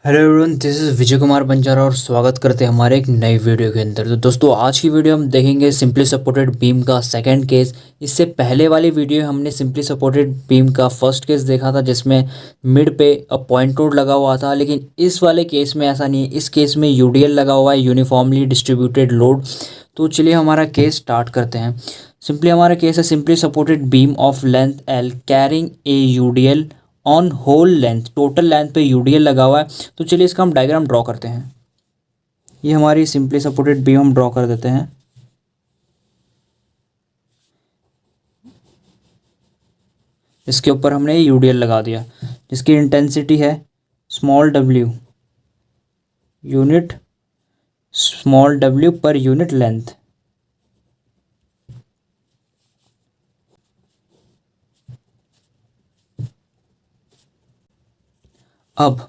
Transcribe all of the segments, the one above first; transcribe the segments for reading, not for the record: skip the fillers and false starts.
Hello everyone, this is Vijay Kumar Banjara और स्वागत करते हैं हमारे एक नई वीडियो के अंदर। तो दोस्तों, आज की वीडियो हम देखेंगे सिंपली सपोर्टेड बीम का सेकंड केस। इससे पहले वाली वीडियो हमने सिंपली सपोर्टेड बीम का फर्स्ट केस देखा था, जिसमें मिड पे पॉइंट लोड लगा हुआ था। लेकिन इस वाले केस में ऐसा नहीं है। इस केस में यूडीएल लगा हुआ है, यूनिफॉर्मली डिस्ट्रीब्यूटेड लोड। तो चलिए हमारा केस स्टार्ट करते हैं। सिंपली हमारा केस है simply supported beam of length L carrying a UDL on whole length. Total length पे यूडीएल लगा हुआ है। तो चलिए इसका हम डायग्राम ड्रॉ करते हैं। ये हमारी सिंपली सपोर्टेड बीम हम ड्रॉ कर देते हैं। इसके ऊपर हमने यूडीएल लगा दिया, जिसकी इंटेंसिटी है small W unit, small W per unit length. अब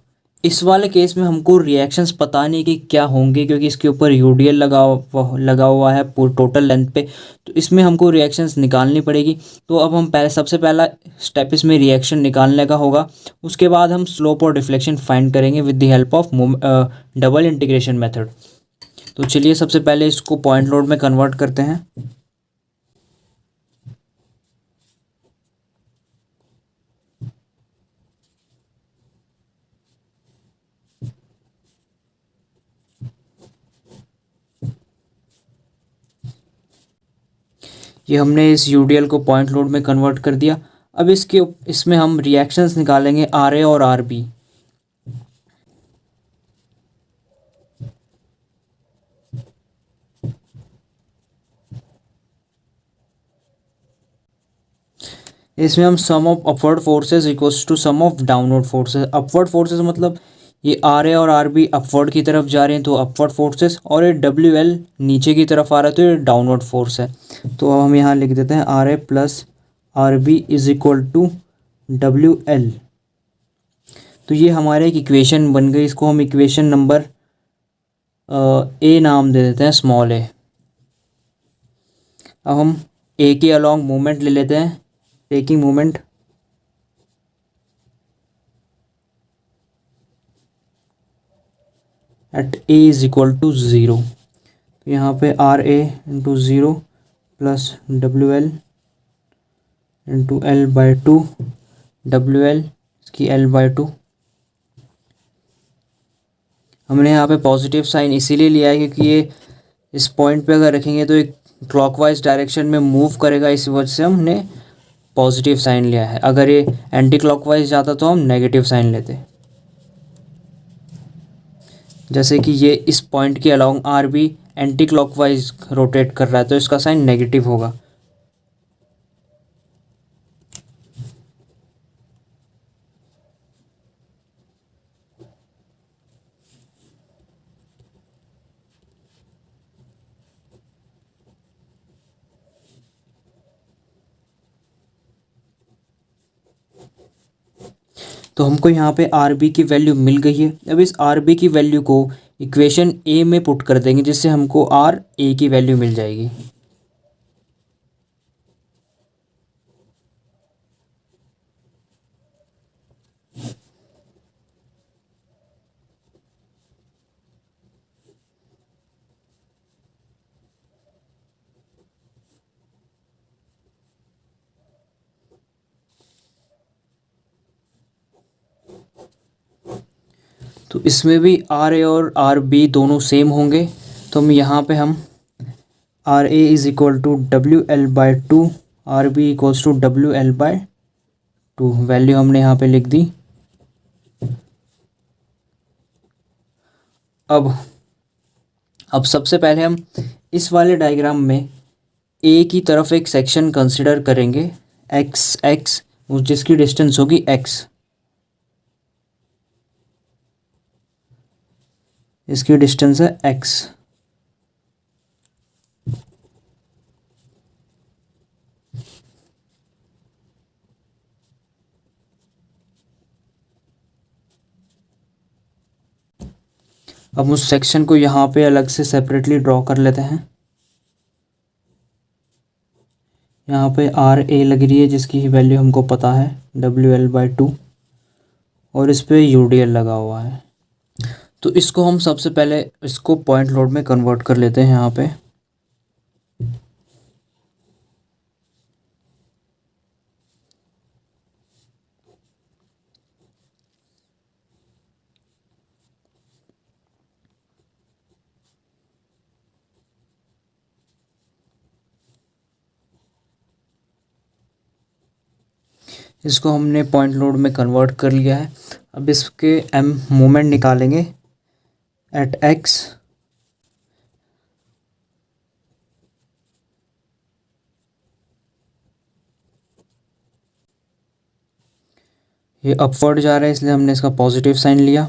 इस वाले केस में हमको रिएक्शंस पता नहीं कि क्या होंगे, क्योंकि इसके ऊपर यूडीएल लगा हुआ है पूरे टोटल लेंथ पे। तो इसमें हमको रिएक्शंस निकालनी पड़ेगी। तो अब हम सबसे पहला स्टेप इसमें रिएक्शन निकालने का होगा। उसके बाद हम स्लोप और डिफ्लेक्शन फाइंड करेंगे with the help of double integration method. तो चलिए सबसे पहले इसको पॉइंट लोड में कन्वर्ट करते हैं। ये हमने इस यूडीएल को पॉइंट लोड में कन्वर्ट कर दिया। अब इसमें हम रिएक्शंस निकालेंगे आर ए और आर बी। इसमें हम sum of upward forces equals to sum of downward forces. Upward forces मतलब ये आर ए और आर बी अपवर्ड की तरफ जा रहे हैं, तो अपवर्ड फोर्सेस, और ये डब्ल्यू एल नीचे की तरफ आ रहा है, तो ये डाउनवर्ड फोर्स है। तो अब हम यहाँ लिख देते हैं R A plus R B is equal to W L. तो ये हमारे एक इक्वेशन बन गई। इसको हम इक्वेशन नंबर ए नाम दे देते हैं, स्मॉल ए। अब हम ए के अलॉन्ग मूवमेंट ले लेते हैं, taking movement at A is equal to zero. तो यहाँ पे R A into zero plus W L into L by two, W L इसकी एल बाई टू। हमने यहाँ पे पॉजिटिव साइन इसीलिए लिया है क्योंकि ये इस पॉइंट पे अगर रखेंगे तो एक क्लॉकवाइज डायरेक्शन में मूव करेगा, इस वजह से हमने पॉजिटिव साइन लिया है। अगर ये एंटी क्लॉकवाइज जाता तो हम नेगेटिव साइन लेते। जैसे कि ये इस पॉइंट के along R B anti clockwise rotate कर रहा है, तो इसका साइन नेगेटिव होगा। तो हमको यहाँ पे आर बी की वैल्यू मिल गई है। अब इस आर बी की वैल्यू को इक्वेशन ए में पुट कर देंगे, जिससे हमको आर ए की वैल्यू मिल जाएगी। तो इसमें भी आर ए और आर बी दोनों सेम होंगे। तो हम यहाँ पे हम R A is equal to W L by two, R B equals to W L by two. Value हमने यहाँ पे लिख दी। अब सबसे पहले हम इस वाले डायग्राम में ए की तरफ एक सेक्शन कंसिडर करेंगे, एक्स एक्स, जिसकी डिस्टेंस होगी एक्स। इसकी डिस्टेंस है एक्स। अब उस सेक्शन को यहाँ पे अलग से सेपरेटली ड्रॉ कर लेते हैं। यहाँ पे आर ए लग रही है, जिसकी वैल्यू हमको पता है डब्ल्यू एल बाई टू, और इस पे यू डी एल लगा हुआ है। तो इसको हम सबसे पहले इसको पॉइंट लोड में कन्वर्ट कर लेते हैं यहाँ पे। इसको हमने पॉइंट लोड में कन्वर्ट कर लिया है। अब इसके एम मोमेंट निकालेंगे एट एक्स। ये अपवर्ड जा रहा है इसलिए हमने इसका पॉजिटिव साइन लिया।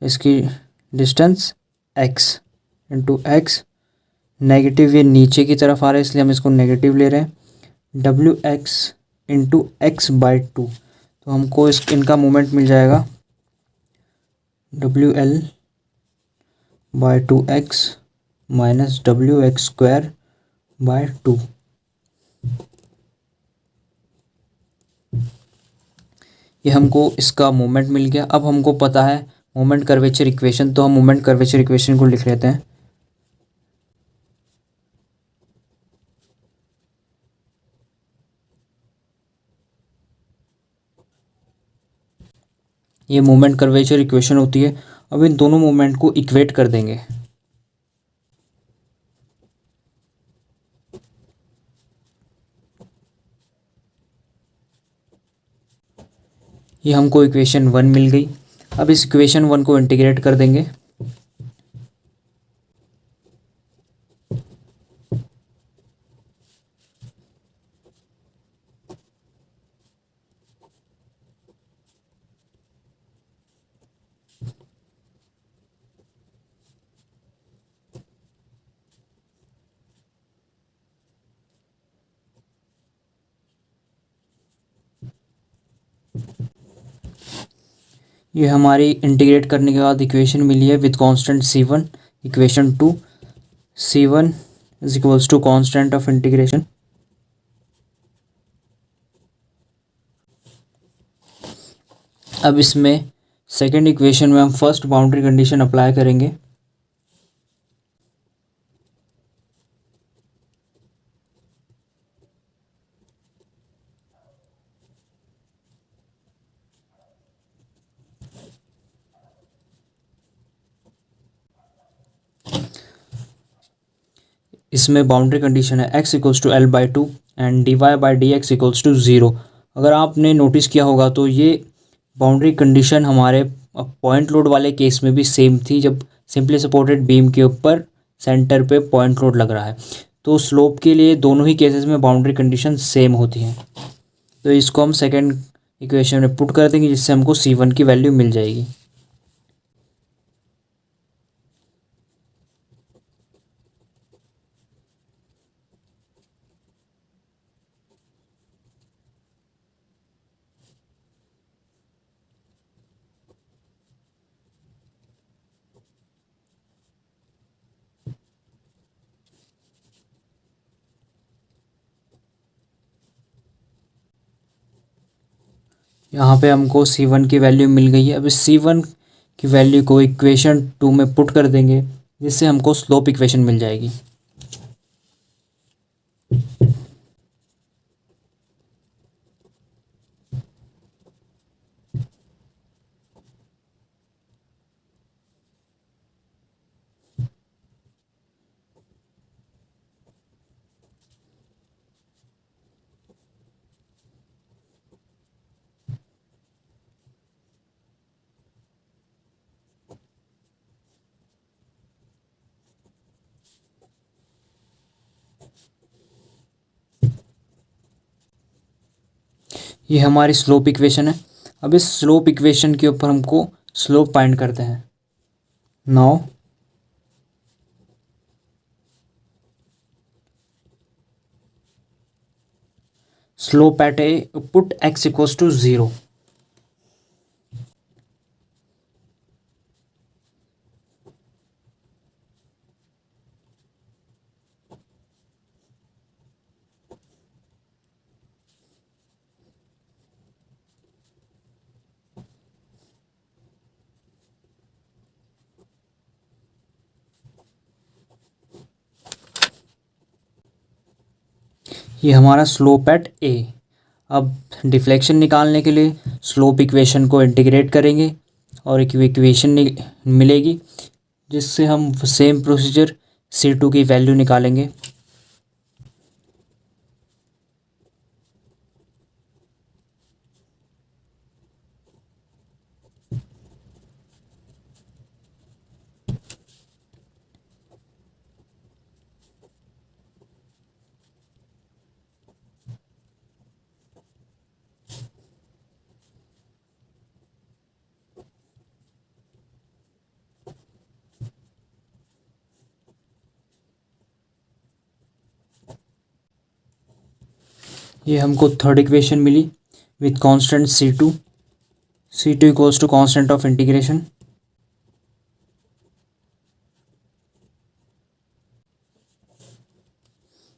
इसकी distance x into x, negative ये नीचे की तरफ आ रहा है इसलिए हम इसको नेगेटिव ले रहे हैं। W x into x by two, तो हमको इनका मोमेंट मिल जाएगा W L by to x minus W x square by two. ये हमको इसका मोमेंट मिल गया। अब हमको पता है मोमेंट कर्वेचर इक्वेशन, तो हम मोमेंट कर्वेचर इक्वेशन को लिख लेते हैं। ये मोमेंट कर्वेचर इक्वेशन होती है। अब इन दोनों मोमेंट को इक्वेट कर देंगे। ये हमको इक्वेशन 1 मिल गई। अब इस इक्वेशन 1 को इंटीग्रेट कर देंगे। ये हमारी इंटीग्रेट करने के बाद इक्वेशन मिली है with constant c1। Equation 2, c1 is equals to constant of integration. अब इसमें सेकेंड इक्वेशन में हम फर्स्ट बाउंड्री कंडीशन अप्लाई करेंगे। इसमें बाउंड्री कंडीशन है x equals to L by two and D Y by D X equals to zero. अगर आपने notice किया होगा तो ये बाउंड्री कंडीशन हमारे पॉइंट लोड वाले केस में भी सेम थी, जब सिंपली सपोर्टेड बीम के ऊपर सेंटर पे पॉइंट लोड लग रहा है। तो स्लोप के लिए दोनों ही केसेस में बाउंड्री कंडीशन सेम होती हैं। तो इसको हम सेकेंड इक्वेशन में पुट कर देंगे जिससे हमको c1 की वैल्यू मिल जाएगी। यहाँ पे हमको c1 की वैल्यू मिल गई है। अब इस c1 की वैल्यू को इक्वेशन 2 में पुट कर देंगे जिससे हमको स्लोप इक्वेशन मिल जाएगी। ये हमारी स्लोप इक्वेशन है। अब इस स्लोप इक्वेशन के ऊपर हमको स्लोप फाइंड करते हैं। Now slope at A put x equals to zero. ये हमारा स्लोप एट ए। अब डिफ्लेक्शन निकालने के लिए स्लोप इक्वेशन को इंटीग्रेट करेंगे और एक इक्वेशन मिलेगी, जिससे हम सेम प्रोसीजर C2 की वैल्यू निकालेंगे। ये हमको थर्ड इक्वेशन मिली with constant C2 equals to constant of integration.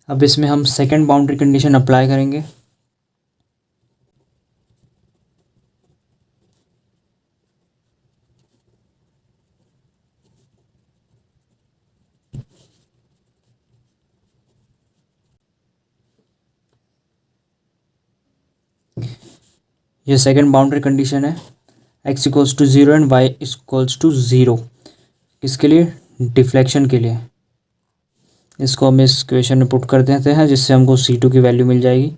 अब इसमें हम सेकंड बाउंड्री कंडीशन अप्लाई करेंगे। ये सेकंड बाउंड्री कंडीशन है x equals to 0 and y equals to 0। किसके लिए? डिफ्लेक्शन के लिए। इसको हम इस इक्वेशन में पुट कर देते हैं, जिससे हमको C2 की वैल्यू मिल जाएगी।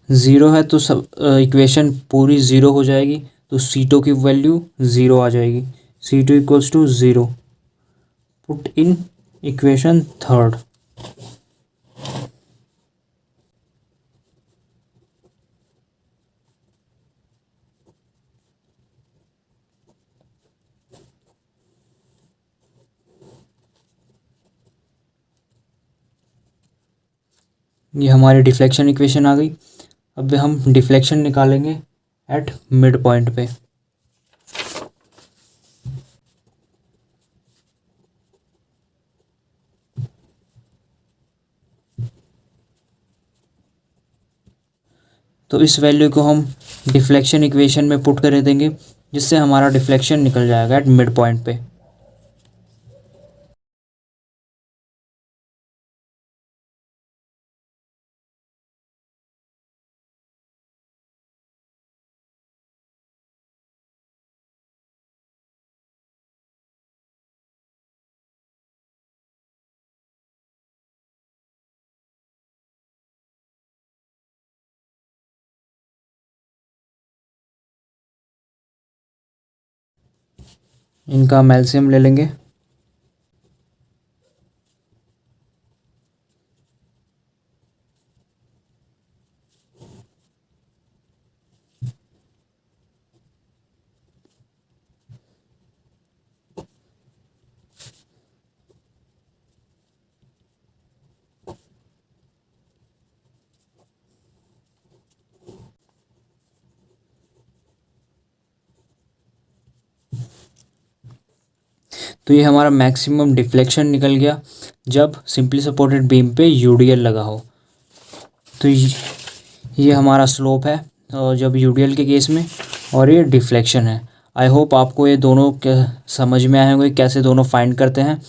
0 है तो सब इक्वेशन पूरी 0 हो जाएगी, तो C2 की वैल्यू 0 आ जाएगी। C2 equals to 0 put in equation third. ये हमारी डिफ्लेक्शन इक्वेशन आ गई। अब हम डिफ्लेक्शन निकालेंगे एट मिड पॉइंट पे। तो इस वैल्यू को हम डिफ्लेक्शन इक्वेशन में पुट कर देंगे, जिससे हमारा डिफ्लेक्शन निकल जाएगा एट मिड पॉइंट पे। इनका हम एलसीएम ले लेंगे। तो ये हमारा मैक्सिमम डिफ्लेक्शन निकल गया जब सिंपली सपोर्टेड बीम पे यूडीएल लगा हो। तो ये हमारा स्लोप है और जब यूडीएल के केस में, और ये डिफ्लेक्शन है। आई होप आपको ये दोनों समझ में आए होंगे कैसे दोनों फाइंड करते हैं।